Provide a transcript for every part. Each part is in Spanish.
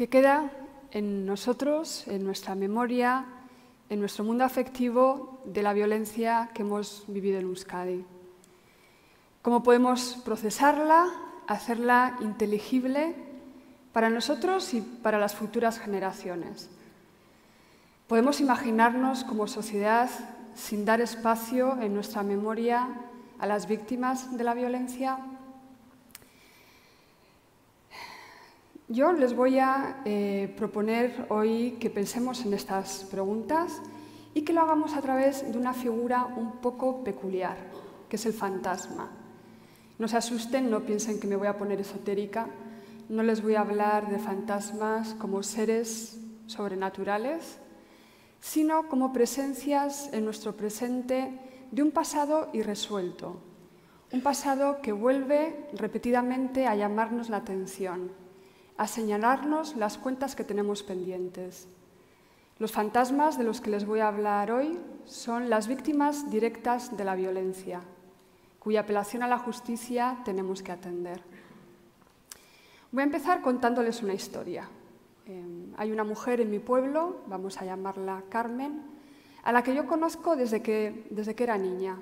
que queda en nosotros, en nuestra memoria, en nuestro mundo afectivo de la violencia que hemos vivido en Euskadi. ¿Cómo podemos procesarla, hacerla inteligible para nosotros y para las futuras generaciones? ¿Podemos imaginarnos como sociedad sin dar espacio en nuestra memoria a las víctimas de la violencia? Yo les voy a proponer hoy que pensemos en estas preguntas y que lo hagamos a través de una figura un poco peculiar, que es el fantasma. No se asusten, no piensen que me voy a poner esotérica. No les voy a hablar de fantasmas como seres sobrenaturales, sino como presencias en nuestro presente de un pasado irresuelto, un pasado que vuelve repetidamente a llamarnos la atención, a señalarnos las cuentas que tenemos pendientes. Los fantasmas de los que les voy a hablar hoy son las víctimas directas de la violencia, cuya apelación a la justicia tenemos que atender. Voy a empezar contándoles una historia. Hay una mujer en mi pueblo, vamos a llamarla Carmen, a la que yo conozco desde que era niña.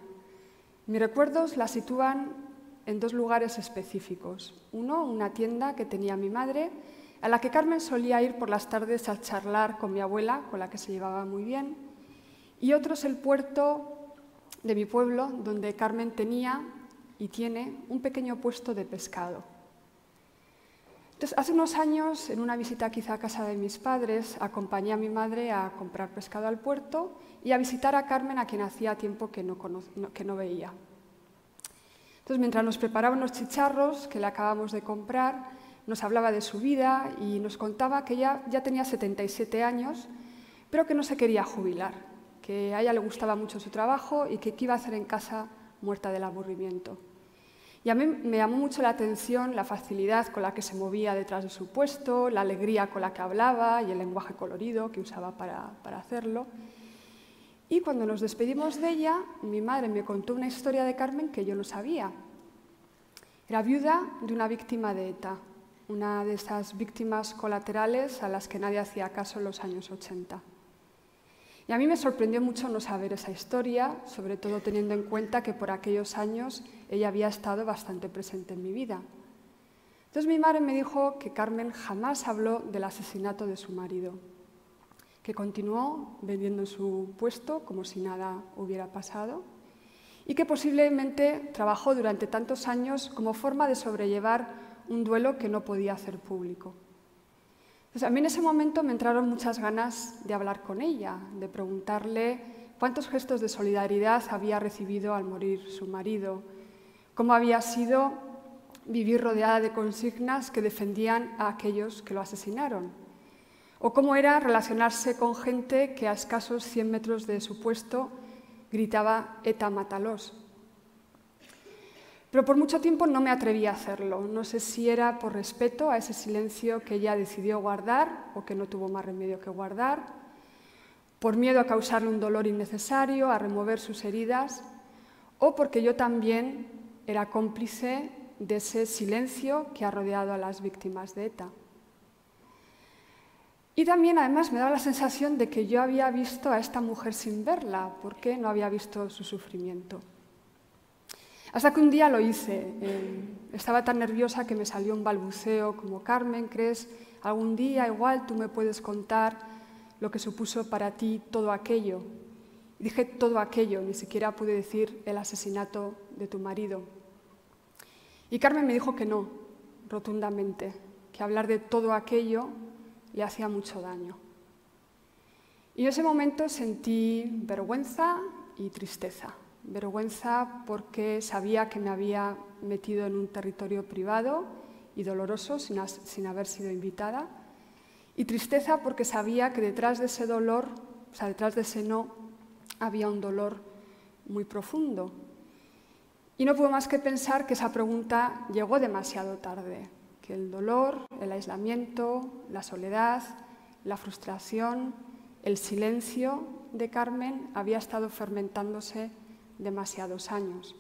Mis recuerdos la sitúan en dos lugares específicos. Uno, una tienda que tenía mi madre, a la que Carmen solía ir por las tardes a charlar con mi abuela, con la que se llevaba muy bien. Y otro es el puerto de mi pueblo, donde Carmen tenía y tiene un pequeño puesto de pescado. Entonces, hace unos años, en una visita quizá a casa de mis padres, acompañé a mi madre a comprar pescado al puerto y a visitar a Carmen, a quien hacía tiempo que no veía. Entonces, mientras nos preparaba unos chicharros que le acabamos de comprar, nos hablaba de su vida y nos contaba que ya tenía 77 años, pero que no se quería jubilar, que a ella le gustaba mucho su trabajo y que qué iba a hacer en casa muerta del aburrimiento. Y a mí me llamó mucho la atención la facilidad con la que se movía detrás de su puesto, la alegría con la que hablaba y el lenguaje colorido que usaba para hacerlo. Y cuando nos despedimos de ella, mi madre me contó una historia de Carmen que yo no sabía. Era viuda de una víctima de ETA, una de esas víctimas colaterales a las que nadie hacía caso en los años 80. Y a mí me sorprendió mucho no saber esa historia, sobre todo teniendo en cuenta que por aquellos años ella había estado bastante presente en mi vida. Entonces mi madre me dijo que Carmen jamás habló del asesinato de su marido, que continuó vendiendo su puesto como si nada hubiera pasado y que posiblemente trabajó durante tantos años como forma de sobrellevar un duelo que no podía hacer público. Entonces, a mí en ese momento me entraron muchas ganas de hablar con ella, de preguntarle cuántos gestos de solidaridad había recibido al morir su marido, cómo había sido vivir rodeada de consignas que defendían a aquellos que lo asesinaron, o cómo era relacionarse con gente que a escasos 100 metros de su puesto gritaba «ETA, mátalos». Pero por mucho tiempo no me atreví a hacerlo. No sé si era por respeto a ese silencio que ella decidió guardar o que no tuvo más remedio que guardar, por miedo a causarle un dolor innecesario, a remover sus heridas, o porque yo también era cómplice de ese silencio que ha rodeado a las víctimas de ETA. Y también, además, me daba la sensación de que yo había visto a esta mujer sin verla, porque no había visto su sufrimiento. Hasta que un día lo hice. Estaba tan nerviosa que me salió un balbuceo como «Carmen, ¿crees algún día igual tú me puedes contar lo que supuso para ti todo aquello?» Y dije todo aquello, ni siquiera pude decir el asesinato de tu marido. Y Carmen me dijo que no, rotundamente, que hablar de todo aquello le hacía mucho daño. Y en ese momento sentí vergüenza y tristeza. Vergüenza porque sabía que me había metido en un territorio privado y doloroso sin haber sido invitada. Y tristeza porque sabía que detrás de ese dolor, o sea, detrás de ese no, había un dolor muy profundo. Y no puedo más que pensar que esa pregunta llegó demasiado tarde, que el dolor, el aislamiento, la soledad, la frustración, el silencio de Carmen había estado fermentándose demasiados años.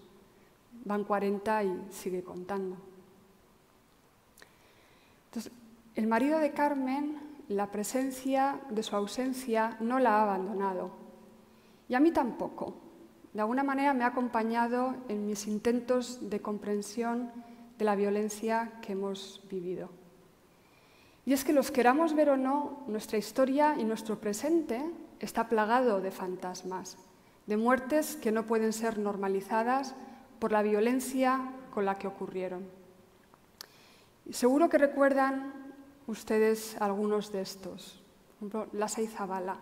Van 40 y sigue contando. Entonces, El marido de Carmen, la presencia de su ausencia no la ha abandonado. Y a mí tampoco. De alguna manera me ha acompañado en mis intentos de comprensión de la violencia que hemos vivido. Y es que los queramos ver o no, nuestra historia y nuestro presente está plagado de fantasmas, de muertes que no pueden ser normalizadas por la violencia con la que ocurrieron. Y seguro que recuerdan ustedes algunos de estos. Por ejemplo, Lasa y Zabala.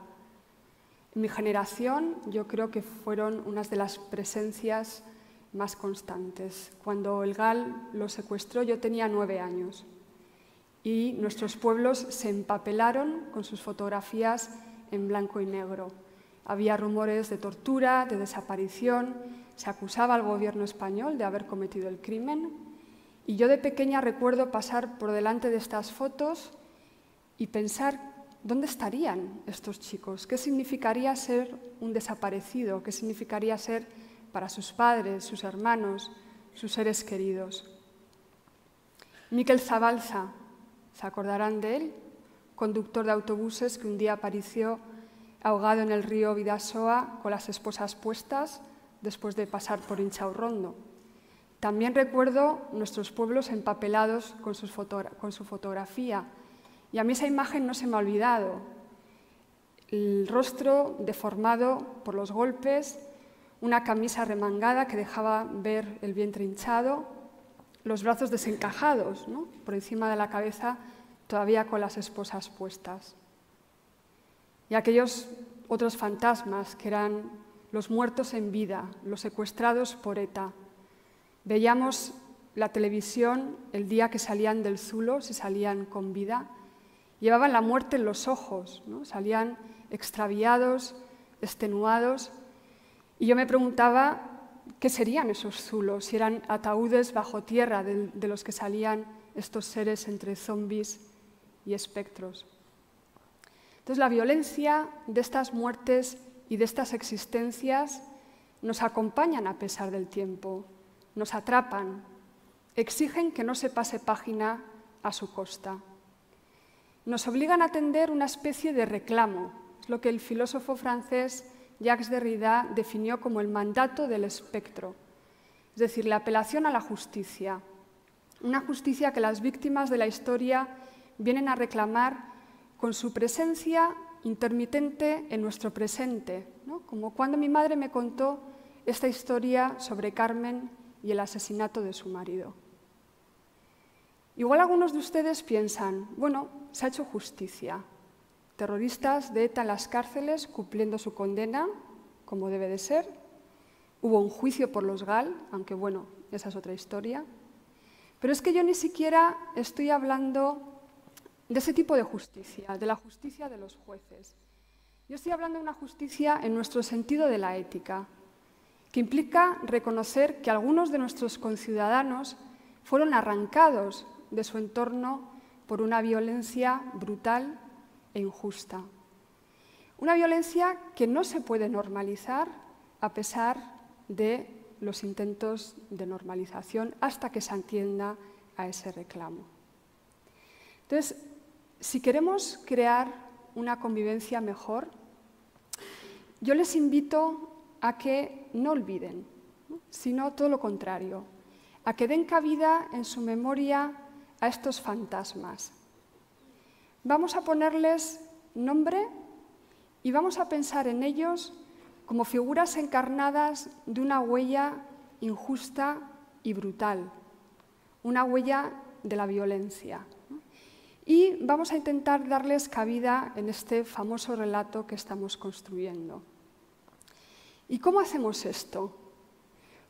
En mi generación yo creo que fueron unas de las presencias más constantes. Cuando el GAL lo secuestró yo tenía 9 años y nuestros pueblos se empapelaron con sus fotografías en blanco y negro. Había rumores de tortura, de desaparición, se acusaba al gobierno español de haber cometido el crimen y yo de pequeña recuerdo pasar por delante de estas fotos y pensar ¿dónde estarían estos chicos? ¿Qué significaría ser un desaparecido? ¿Qué significaría ser para sus padres, sus hermanos, sus seres queridos? Miquel Zabalza, ¿se acordarán de él? Conductor de autobuses que un día apareció ahogado en el río Bidasoa con las esposas puestas después de pasar por Inchaurrondo. También recuerdo nuestros pueblos empapelados con su fotografía. Y a mí esa imagen no se me ha olvidado. El rostro deformado por los golpes, una camisa remangada que dejaba ver el vientre hinchado, los brazos desencajados, ¿no?, por encima de la cabeza, todavía con las esposas puestas. Y aquellos otros fantasmas que eran los muertos en vida, los secuestrados por ETA. Veíamos la televisión el día que salían del Zulo, si salían con vida. Llevaban la muerte en los ojos, ¿no? Salían extraviados, extenuados. Y yo me preguntaba qué serían esos zulos, si eran ataúdes bajo tierra de los que salían estos seres entre zombies y espectros. Entonces, la violencia de estas muertes y de estas existencias nos acompañan a pesar del tiempo, nos atrapan, exigen que no se pase página a su costa. Nos obligan a tender una especie de reclamo, es lo que el filósofo francés Jacques Derrida definió como el mandato del espectro, es decir, la apelación a la justicia, una justicia que las víctimas de la historia vienen a reclamar con su presencia intermitente en nuestro presente, ¿no? Como cuando mi madre me contó esta historia sobre Carmen y el asesinato de su marido. Igual algunos de ustedes piensan, bueno, se ha hecho justicia. Terroristas de ETA en las cárceles cumpliendo su condena, como debe de ser. Hubo un juicio por los GAL, aunque bueno, esa es otra historia. Pero es que yo ni siquiera estoy hablando de ese tipo de justicia, de la justicia de los jueces. Yo estoy hablando de una justicia en nuestro sentido de la ética, que implica reconocer que algunos de nuestros conciudadanos fueron arrancados de su entorno por una violencia brutal e injusta. Una violencia que no se puede normalizar a pesar de los intentos de normalización hasta que se atienda a ese reclamo. Entonces, si queremos crear una convivencia mejor, yo les invito a que no olviden, ¿no?, sino todo lo contrario, a que den cabida en su memoria a estos fantasmas. Vamos a ponerles nombre y vamos a pensar en ellos como figuras encarnadas de una huella injusta y brutal, una huella de la violencia. Y vamos a intentar darles cabida en este famoso relato que estamos construyendo. ¿Y cómo hacemos esto?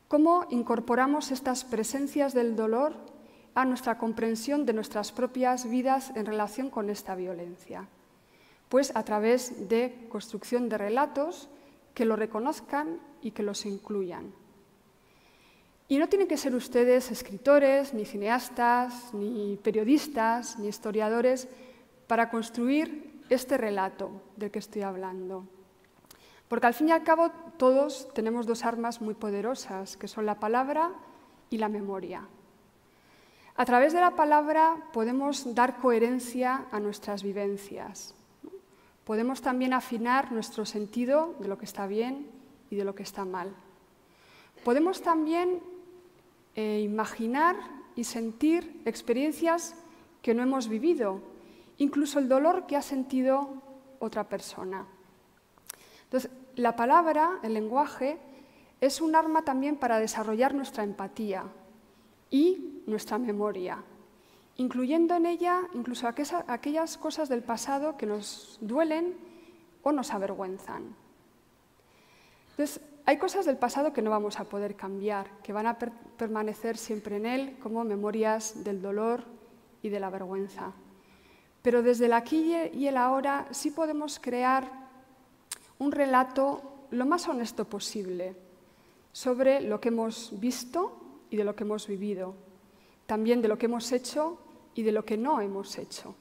¿Cómo incorporamos estas presencias del dolor a nuestra comprensión de nuestras propias vidas en relación con esta violencia? Pues a través de construcción de relatos que lo reconozcan y que los incluyan. Y no tienen que ser ustedes escritores, ni cineastas, ni periodistas, ni historiadores para construir este relato del que estoy hablando. Porque al fin y al cabo todos tenemos dos armas muy poderosas, que son la palabra y la memoria. A través de la palabra podemos dar coherencia a nuestras vivencias. Podemos también afinar nuestro sentido de lo que está bien y de lo que está mal. Podemos también imaginar y sentir experiencias que no hemos vivido, incluso el dolor que ha sentido otra persona. Entonces, la palabra, el lenguaje, es un arma también para desarrollar nuestra empatía y nuestra memoria, incluyendo en ella incluso aquellas cosas del pasado que nos duelen o nos avergüenzan. Entonces, hay cosas del pasado que no vamos a poder cambiar, que van a permanecer siempre en él como memorias del dolor y de la vergüenza. Pero desde el aquí y el ahora sí podemos crear un relato lo más honesto posible sobre lo que hemos visto y de lo que hemos vivido, también de lo que hemos hecho y de lo que no hemos hecho.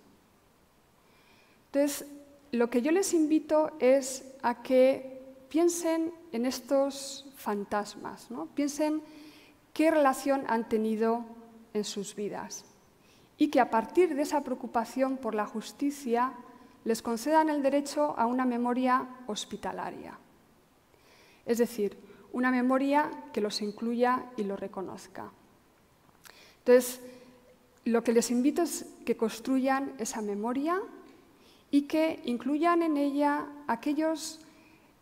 Entonces, lo que yo les invito es a que piensen en estos fantasmas, ¿no? Piensen qué relación han tenido en sus vidas y que a partir de esa preocupación por la justicia les concedan el derecho a una memoria hospitalaria. Es decir, una memoria que los incluya y los reconozca. Entonces, lo que les invito es que construyan esa memoria y que incluyan en ella aquellos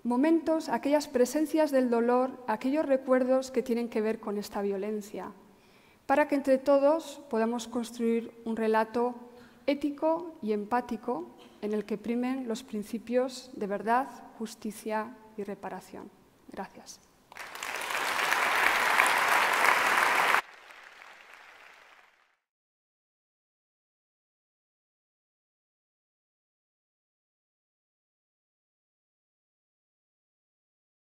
momentos, aquellas presencias del dolor, aquellos recuerdos que tienen que ver con esta violencia, para que entre todos podamos construir un relato ético y empático en el que primen los principios de verdad, justicia y reparación. Gracias.